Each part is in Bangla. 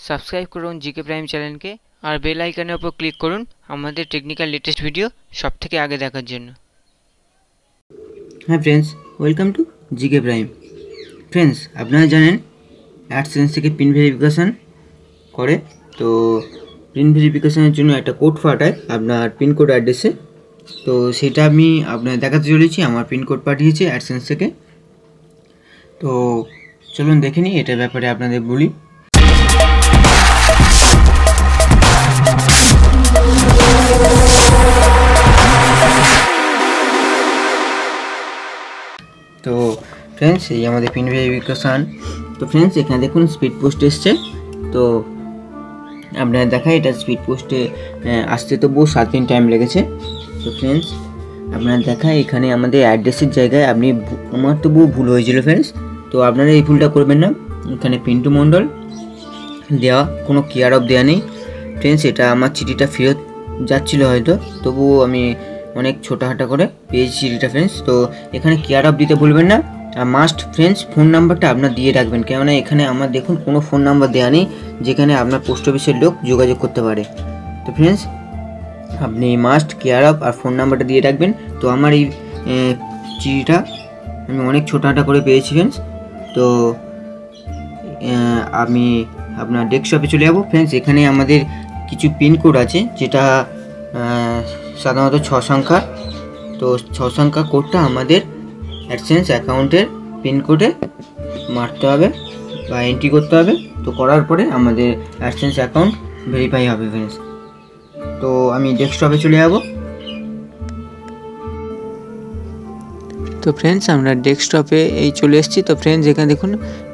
সাবস্ক্রাইব করুন জিকে প্রাইম চ্যানেলকে আর বেল আইকনের উপর ক্লিক করুন আমাদের টেকনিক্যাল লেটেস্ট ভিডিও সবথেকে আগে দেখার জন্য। হ্যাঁ friends, welcome to GK prime. Friends, আপনারা জানেন অ্যাডসেন্স থেকে পিন ভেরিফিকেশান করে, তো পিন ভেরিফিকেশানের জন্য একটা কোড পাঠায় আপনার পিনকোড অ্যাড্রেসে। তো সেটা আমি আপনার দেখাতে চলেছি। আমার পিনকোড পাঠিয়েছে অ্যাডসেন্স থেকে। তো চলুন দেখে নিই এটার ব্যাপারে আপনাদের বলি। তো ফ্রেন্ডস, এই আমাদের পিন ভেরিফিকেশান। তো ফ্রেন্ডস, এখানে দেখুন স্পিড পোস্ট এসছে। তো আপনারা দেখায় এটা স্পিড পোস্টে আসতে তো বহু 7 দিন টাইম লেগেছে। তো ফ্রেন্ডস, আপনারা দেখায় এখানে আমাদের অ্যাড্রেসের জায়গায় আমার তো বহু ভুল হয়েছিল ফ্রেন্ডস। তো আপনারা এই ভুলটা করবেন না। এখানে পিন্টু মণ্ডল দেওয়া, কোনো কেয়ার অফ দেওয়া নেই ফ্রেন্ডস। এটা আমার চিঠিটা ফেরত যাচ্ছিলো হয়তো, তবুও আমি অনেক ছোটাহাটা করে পেয়েছি চিঠিটা ফ্রেন্ডস। তো এখানে কেয়ার অফ দিতে ভুলবেন না। আর মাস্ট ফ্রেন্ডস ফোন নাম্বারটা আপনার দিয়ে রাখবেন, কেননা এখানে আমার দেখুন কোনো ফোন নাম্বার দেওয়া নেই যেখানে আপনার পোস্ট অফিসের লোক যোগাযোগ করতে পারে। তো ফ্রেন্ডস, আপনি মাস্ট কেয়ার অফ আর ফোন নাম্বারটা দিয়ে রাখবেন। তো আমার এই চিঠিটা আমি অনেক ছোটাহাটা করে পেয়েছি ফ্রেন্ডস। তো আমি আপনার ডেস্কটপে চলে যাবো ফ্রেন্ডস। এখানে আমাদের কিছু পিনকোড আছে, যেটা সাধারণত 6 সংখ্যা। তো 6 সংখ্যা কোডটা আমাদের অ্যাডসেন্স অ্যাকাউন্টের পিনকোডে মারতে হবে বা এন্ট্রি করতে হবে। তো করার পরে আমাদের অ্যাডসেন্স অ্যাকাউন্ট ভেরিফাই হবে ফ্রেন্ডস। তো আমি ডেস্কটপে চলে যাব। তো ফ্রেন্ডস, আমরা ডেস্কটপে এই চলে এসেছি। তো ফ্রেন্ডস, এখানে দেখুন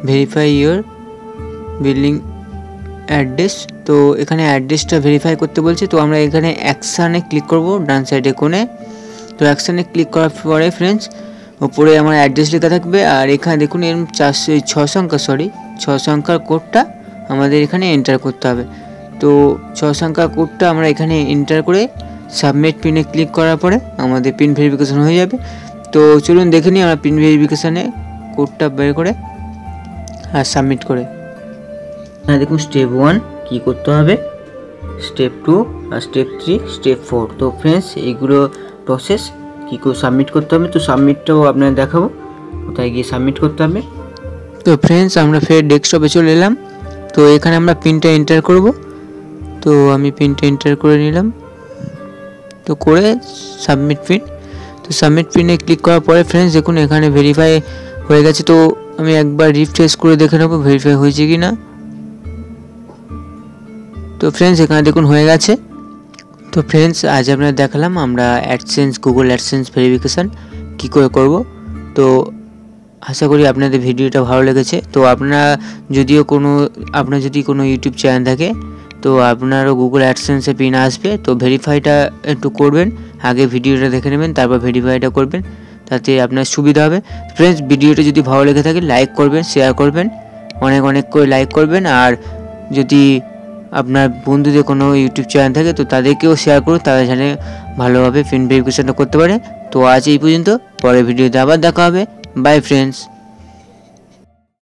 ভেরিফাই ইওর বিলিং অ্যাড্রেস। তো এখানে অ্যাড্রেসটা ভেরিফাই করতে বলছে। তো আমরা এখানে অ্যাকশানে ক্লিক করব ডান সাইডে কোণে। তো অ্যাকশানে ক্লিক করার পরে ফ্রেন্ডস ওপরে আমার অ্যাড্রেস লেখা থাকবে, আর এখানে দেখুন এরকম 6 সংখ্যার কোডটা আমাদের এখানে এন্টার করতে হবে। তো 6 সংখ্যার কোডটা আমরা এখানে এন্টার করে সাবমিট পিনে ক্লিক করার পরে আমাদের পিন ভেরিফিকেশান হয়ে যাবে। তো চলুন দেখে নিই আমরা পিন ভেরিফিকেশানে কোডটা বের করে আর সাবমিট করে। হ্যাঁ দেখুন, স্টেপ 1 কী করতে হবে, স্টেপ 2 আর স্টেপ 3, স্টেপ 4। তো ফ্রেন্ডস, এইগুলো প্রসেস কী করে সাবমিট করতে হবে। তো সাবমিটটাও আপনাদের দেখাবো কোথায় গিয়ে সাবমিট করতে হবে। তো ফ্রেন্ডস, আমরা ফের ডেস্কটপে চলে এলাম। তো এখানে আমরা পিনটা এন্টার করব। তো আমি পিনটা এন্টার করে নিলাম। তো করে সাবমিট পিন। তো সাবমিট পিনে ক্লিক করার পরে ফ্রেন্ডস দেখুন এখানে ভেরিফাই হয়ে গেছে। তো আমি একবার রিফ্রেশ করে দেখে নেবো ভেরিফাই হয়েছে কি না। তো ফ্রেন্ডস, এখানে দেখুন হয়ে গেছে। তো ফ্রেন্ডস, আজ আপনারা দেখালাম আমরা গুগল অ্যাডসেন্স ভেরিফিকেশান কী করে করব। তো আশা করি আপনাদের ভিডিওটা ভালো লেগেছে। তো আপনার যদি কোনো ইউটিউব চ্যানেল থাকে, তো আপনারও গুগল অ্যাডসেন্সে পিন আসবে। তো ভেরিফাইটা একটু করবেন, আগে ভিডিওটা দেখে নেবেন, তারপর ভেরিফাইটা করবেন, তাতে আপনার সুবিধা হবে। ফ্রেন্ডস, ভিডিওটা যদি ভালো লেগে থাকে লাইক করবেন, শেয়ার করবেন, অনেক করে লাইক করবেন। আর যদি আপনার বন্ধুদের কোনো ইউটিউব চ্যানেল থাকে তো তাদেরকেও শেয়ার করুন, তারা জানে ভালোভাবে পিন ভেরিফিকেশানটা করতে পারে। তো আজ এই পর্যন্ত, পরের ভিডিওতে আবার দেখা হবে। By friends.